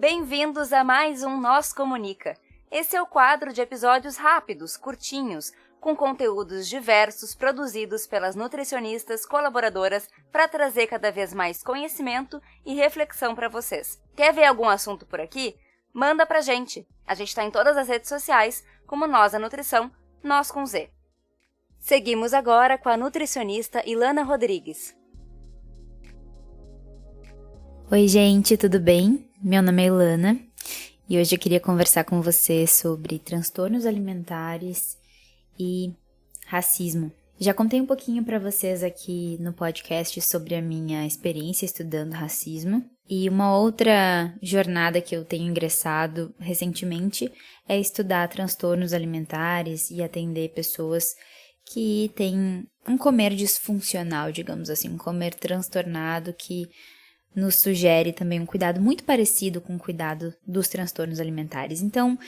Bem-vindos a mais um Nós Comunica. Esse é o quadro de episódios rápidos, curtinhos, com conteúdos diversos produzidos pelas nutricionistas colaboradoras para trazer cada vez mais conhecimento e reflexão para vocês. Quer ver algum assunto por aqui? Manda pra gente. A gente está em todas as redes sociais, como Nós a Nutrição, Nós com Z. Seguimos agora com a nutricionista Ilana Rodrigues. Oi, gente, tudo bem? Meu nome é Ilana e hoje eu queria conversar com você sobre transtornos alimentares e racismo. Já contei um pouquinho para vocês aqui no podcast sobre a minha experiência estudando racismo e uma outra jornada que eu tenho ingressado recentemente é estudar transtornos alimentares e atender pessoas que têm um comer disfuncional, digamos assim, um comer transtornado que nos sugere também um cuidado muito parecido com o cuidado dos transtornos alimentares. Então,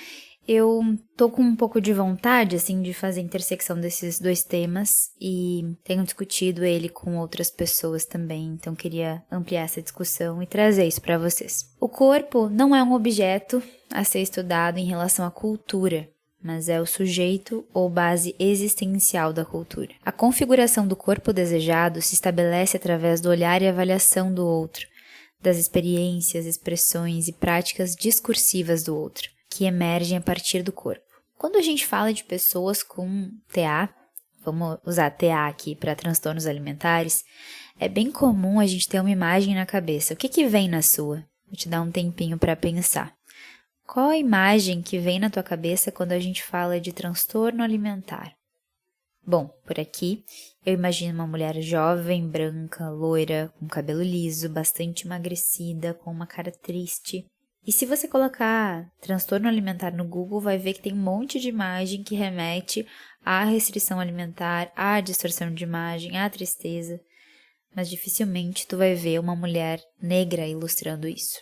eu tô com um pouco de vontade, assim, de fazer a intersecção desses dois temas e tenho discutido ele com outras pessoas também, então queria ampliar essa discussão e trazer isso para vocês. O corpo não é um objeto a ser estudado em relação à cultura, mas é o sujeito ou base existencial da cultura. A configuração do corpo desejado se estabelece através do olhar e avaliação do outro, das experiências, expressões e práticas discursivas do outro, que emergem a partir do corpo. Quando a gente fala de pessoas com TA, vamos usar TA aqui para transtornos alimentares, é bem comum a gente ter uma imagem na cabeça. O que vem na sua? Vou te dar um tempinho para pensar. Qual a imagem que vem na tua cabeça quando a gente fala de transtorno alimentar? Bom, por aqui eu imagino uma mulher jovem, branca, loira, com cabelo liso, bastante emagrecida, com uma cara triste. E se você colocar transtorno alimentar no Google, vai ver que tem um monte de imagem que remete à restrição alimentar, à distorção de imagem, à tristeza. Mas dificilmente tu vai ver uma mulher negra ilustrando isso.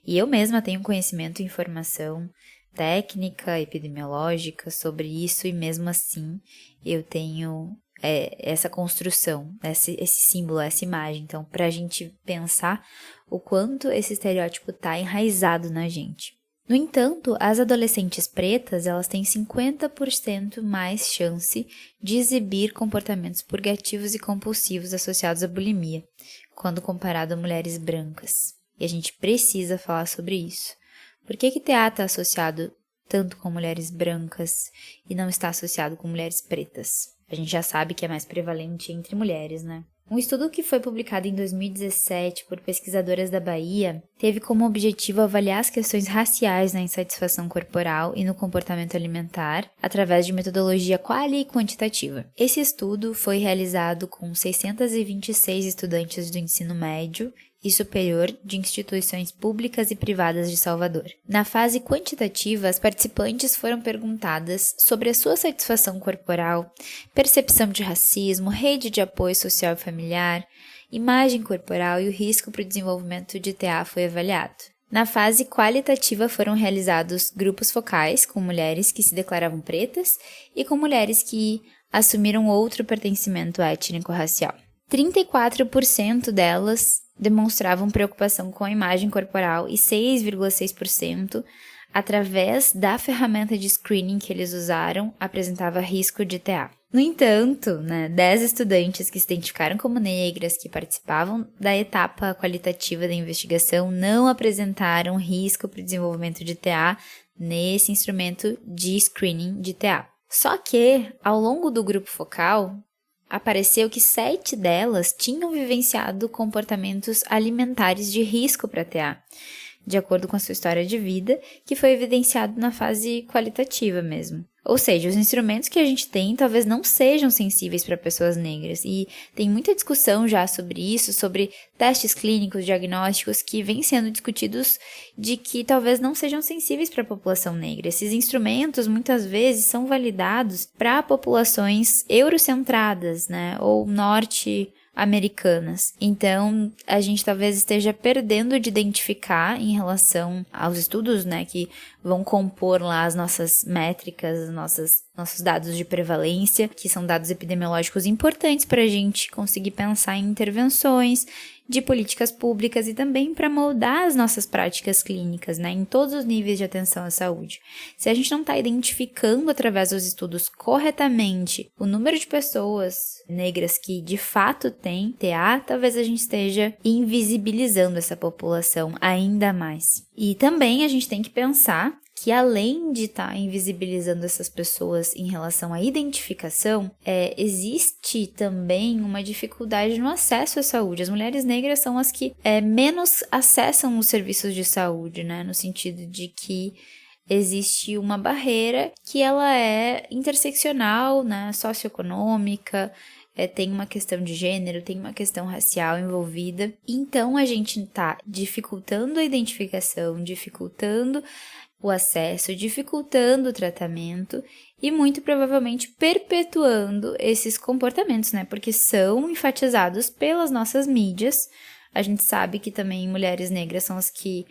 E eu mesma tenho conhecimento e informação técnica, epidemiológica sobre isso e mesmo assim eu tenho essa construção, esse símbolo, essa imagem. Então, para a gente pensar o quanto esse estereótipo está enraizado na gente. No entanto, as adolescentes pretas, elas têm 50% mais chance de exibir comportamentos purgativos e compulsivos associados à bulimia, quando comparado a mulheres brancas. E a gente precisa falar sobre isso. Por que TA está associado tanto com mulheres brancas e não está associado com mulheres pretas? A gente já sabe que é mais prevalente entre mulheres, né? Um estudo que foi publicado em 2017 por pesquisadoras da Bahia teve como objetivo avaliar as questões raciais na insatisfação corporal e no comportamento alimentar através de metodologia quali e quantitativa. Esse estudo foi realizado com 626 estudantes do ensino médio e superior de instituições públicas e privadas de Salvador. Na fase quantitativa, as participantes foram perguntadas sobre a sua satisfação corporal, percepção de racismo, rede de apoio social e familiar, imagem corporal e o risco para o desenvolvimento de TA foi avaliado. Na fase qualitativa foram realizados grupos focais com mulheres que se declaravam pretas e com mulheres que assumiram outro pertencimento étnico-racial. 34% delas demonstravam preocupação com a imagem corporal e 6,6% através da ferramenta de screening que eles usaram apresentava risco de TA. No entanto, 10 estudantes que se identificaram como negras que participavam da etapa qualitativa da investigação não apresentaram risco para o desenvolvimento de TA nesse instrumento de screening de TA. Só que, ao longo do grupo focal, apareceu que 7 delas tinham vivenciado comportamentos alimentares de risco para TA, de acordo com a sua história de vida, que foi evidenciado na fase qualitativa mesmo. Ou seja, os instrumentos que a gente tem talvez não sejam sensíveis para pessoas negras, e tem muita discussão já sobre isso, sobre testes clínicos, diagnósticos que vêm sendo discutidos de que talvez não sejam sensíveis para a população negra. Esses instrumentos muitas vezes são validados para populações eurocentradas, ou norte-americanas. Então, a gente talvez esteja perdendo de identificar em relação aos estudos, que vão compor lá as nossas métricas, nossos dados de prevalência, que são dados epidemiológicos importantes para a gente conseguir pensar em intervenções de políticas públicas e também para moldar as nossas práticas clínicas, né, em todos os níveis de atenção à saúde. Se a gente não está identificando através dos estudos corretamente o número de pessoas negras que de fato têm TA, talvez a gente esteja invisibilizando essa população ainda mais. E também a gente tem que pensar que além de estar invisibilizando essas pessoas em relação à identificação, existe também uma dificuldade no acesso à saúde. As mulheres negras são as que menos acessam os serviços de saúde, né? No sentido de que existe uma barreira que ela é interseccional, né? Socioeconômica, tem uma questão de gênero, tem uma questão racial envolvida. Então, a gente está dificultando a identificação, dificultando o acesso, dificultando o tratamento e muito provavelmente perpetuando esses comportamentos, né? Porque são enfatizados pelas nossas mídias. A gente sabe que também mulheres negras são as que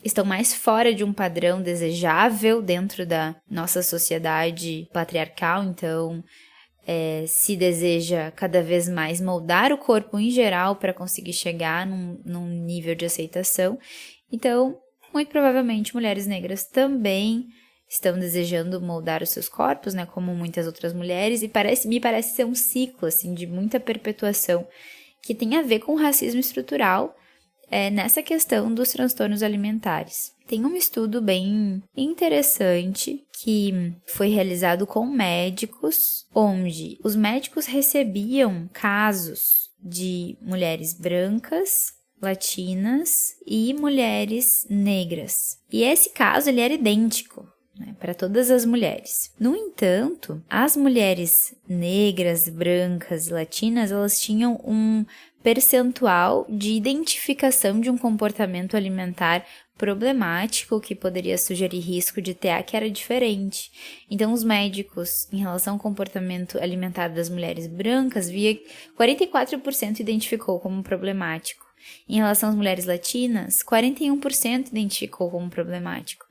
estão mais fora de um padrão desejável dentro da nossa sociedade patriarcal, então se deseja cada vez mais moldar o corpo em geral para conseguir chegar num nível de aceitação. Então, muito provavelmente mulheres negras também estão desejando moldar os seus corpos, né, como muitas outras mulheres, e me parece ser um ciclo assim, de muita perpetuação que tem a ver com o racismo estrutural nessa questão dos transtornos alimentares. Tem um estudo bem interessante que foi realizado com médicos, onde os médicos recebiam casos de mulheres brancas, latinas e mulheres negras. E esse caso ele era idêntico, né, para todas as mulheres. No entanto, as mulheres negras, brancas e latinas, elas tinham um percentual de identificação de um comportamento alimentar problemático que poderia sugerir risco de TA que era diferente. Então, os médicos, em relação ao comportamento alimentar das mulheres brancas, 44% identificou como problemático. Em relação às mulheres latinas, 41% identificou como problemático,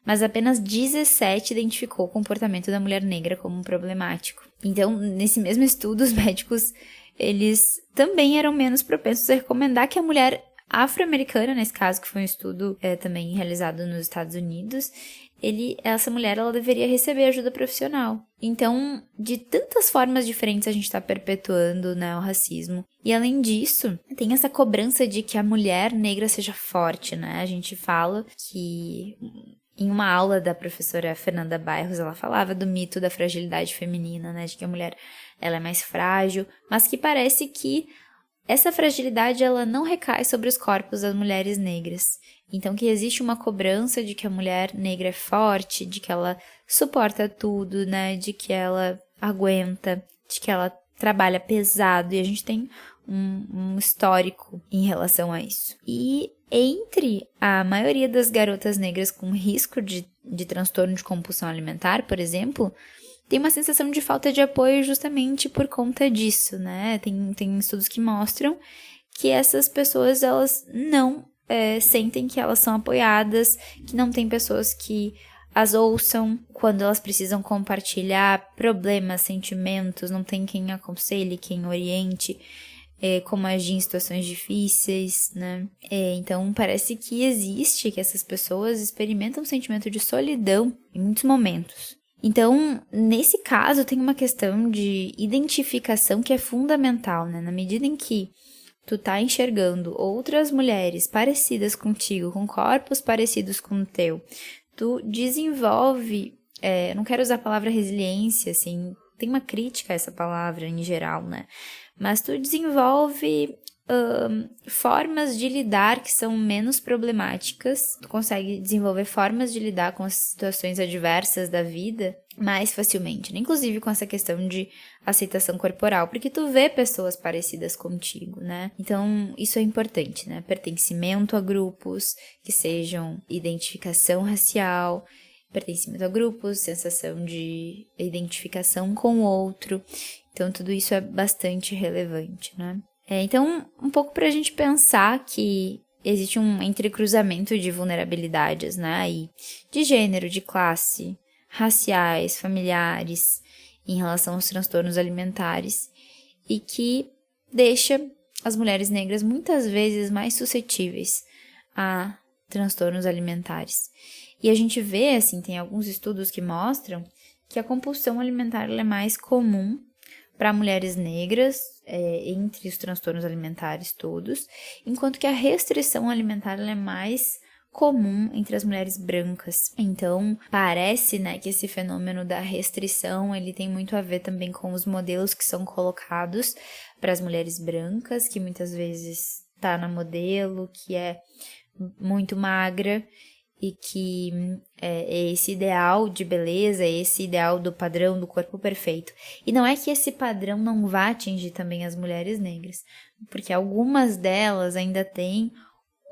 mas apenas 17% identificou o comportamento da mulher negra como problemático. Então, nesse mesmo estudo, os médicos eles também eram menos propensos a recomendar que a mulher afro-americana, nesse caso, que foi um estudo também realizado nos Estados Unidos, essa mulher ela deveria receber ajuda profissional. Então, de tantas formas diferentes a gente está perpetuando, né, o racismo. E além disso, tem essa cobrança de que a mulher negra seja forte, né? A gente fala que em uma aula da professora Fernanda Bairros, ela falava do mito da fragilidade feminina, né? De que a mulher ela é mais frágil, mas que parece que essa fragilidade ela não recai sobre os corpos das mulheres negras. Então, que existe uma cobrança de que a mulher negra é forte, de que ela suporta tudo, né? De que ela aguenta, de que ela trabalha pesado. E a gente tem um histórico em relação a isso. E entre a maioria das garotas negras com risco de transtorno de compulsão alimentar, por exemplo, tem uma sensação de falta de apoio justamente por conta disso, né? Tem estudos que mostram que essas pessoas, elas não sentem que elas são apoiadas, que não tem pessoas que as ouçam quando elas precisam compartilhar problemas, sentimentos, não tem quem aconselhe, quem oriente, como agir em situações difíceis, né? Então, parece que essas pessoas experimentam um sentimento de solidão em muitos momentos. Então, nesse caso, tem uma questão de identificação que é fundamental, né? Na medida em que tu tá enxergando outras mulheres parecidas contigo, com corpos parecidos com o teu, tu desenvolve, não quero usar a palavra resiliência, assim, tem uma crítica a essa palavra em geral, né? Mas tu desenvolve formas de lidar que são menos problemáticas, tu consegue desenvolver formas de lidar com as situações adversas da vida mais facilmente, né? Inclusive com essa questão de aceitação corporal, porque tu vê pessoas parecidas contigo, né? Então, isso é importante, né? Pertencimento a grupos que sejam identificação racial, pertencimento a grupos, sensação de identificação com o outro. Então, tudo isso é bastante relevante, né? Então, um pouco para a gente pensar que existe um entrecruzamento de vulnerabilidades, né? E de gênero, de classe, raciais, familiares, em relação aos transtornos alimentares, e que deixa as mulheres negras muitas vezes mais suscetíveis a transtornos alimentares. E a gente vê, assim, tem alguns estudos que mostram que a compulsão alimentar ela é mais comum para mulheres negras, entre os transtornos alimentares todos, enquanto que a restrição alimentar ela é mais comum entre as mulheres brancas. Então, parece, né, que esse fenômeno da restrição, ele tem muito a ver também com os modelos que são colocados para as mulheres brancas, que muitas vezes tá na modelo, que é muito magra, e que é esse ideal de beleza, esse ideal do padrão do corpo perfeito. E não é que esse padrão não vá atingir também as mulheres negras, porque algumas delas ainda têm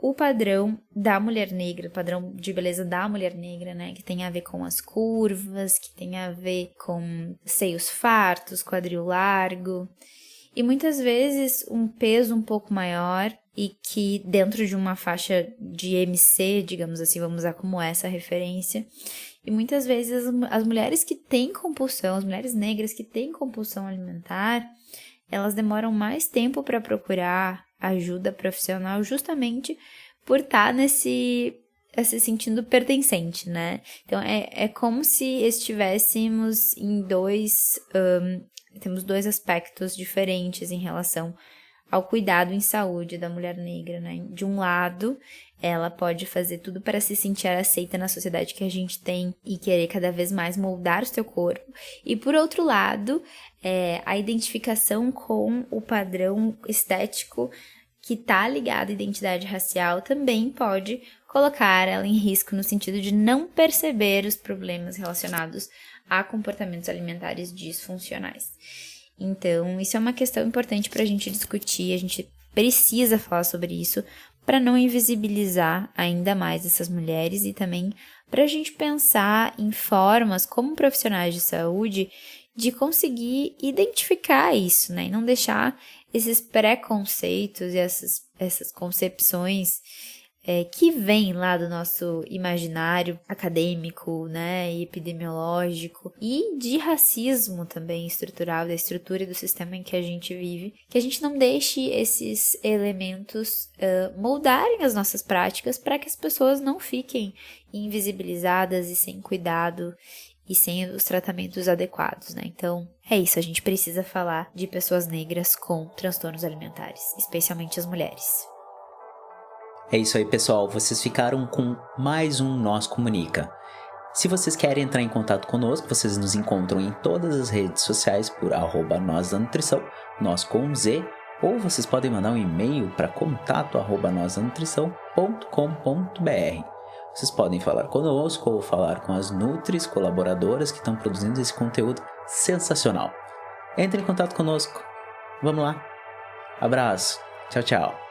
o padrão da mulher negra, o padrão de beleza da mulher negra, né? Que tem a ver com as curvas, que tem a ver com seios fartos, quadril largo. E muitas vezes um peso um pouco maior e que dentro de uma faixa de MC, digamos assim, vamos usar como essa referência. E muitas vezes as mulheres que têm compulsão, as mulheres negras que têm compulsão alimentar, elas demoram mais tempo para procurar ajuda profissional justamente por estar se sentindo pertencente, né? Então, é como se estivéssemos em temos dois aspectos diferentes em relação ao cuidado em saúde da mulher negra, né? De um lado, ela pode fazer tudo para se sentir aceita na sociedade que a gente tem e querer cada vez mais moldar o seu corpo. E por outro lado, a identificação com o padrão estético que está ligado à identidade racial também pode colocar ela em risco no sentido de não perceber os problemas relacionados a comportamentos alimentares disfuncionais. Então, isso é uma questão importante para a gente discutir, a gente precisa falar sobre isso para não invisibilizar ainda mais essas mulheres e também para a gente pensar em formas, como profissionais de saúde, de conseguir identificar isso, né? E não deixar esses preconceitos e essas concepções que vêm lá do nosso imaginário acadêmico, né, e epidemiológico, e de racismo também estrutural, da estrutura e do sistema em que a gente vive, que a gente não deixe esses elementos moldarem as nossas práticas para que as pessoas não fiquem invisibilizadas e sem cuidado e sem os tratamentos adequados, né? Então, é isso, a gente precisa falar de pessoas negras com transtornos alimentares, especialmente as mulheres. É isso aí, pessoal. Vocês ficaram com mais um Nós Comunica. Se vocês querem entrar em contato conosco, vocês nos encontram em todas as redes sociais por @nozdanutrição, nós com Z, ou vocês podem mandar um e-mail para contato@nozdanutrição.com.br. Vocês podem falar conosco ou falar com as Nutris colaboradoras que estão produzindo esse conteúdo sensacional. Entre em contato conosco. Vamos lá. Abraço. Tchau, tchau.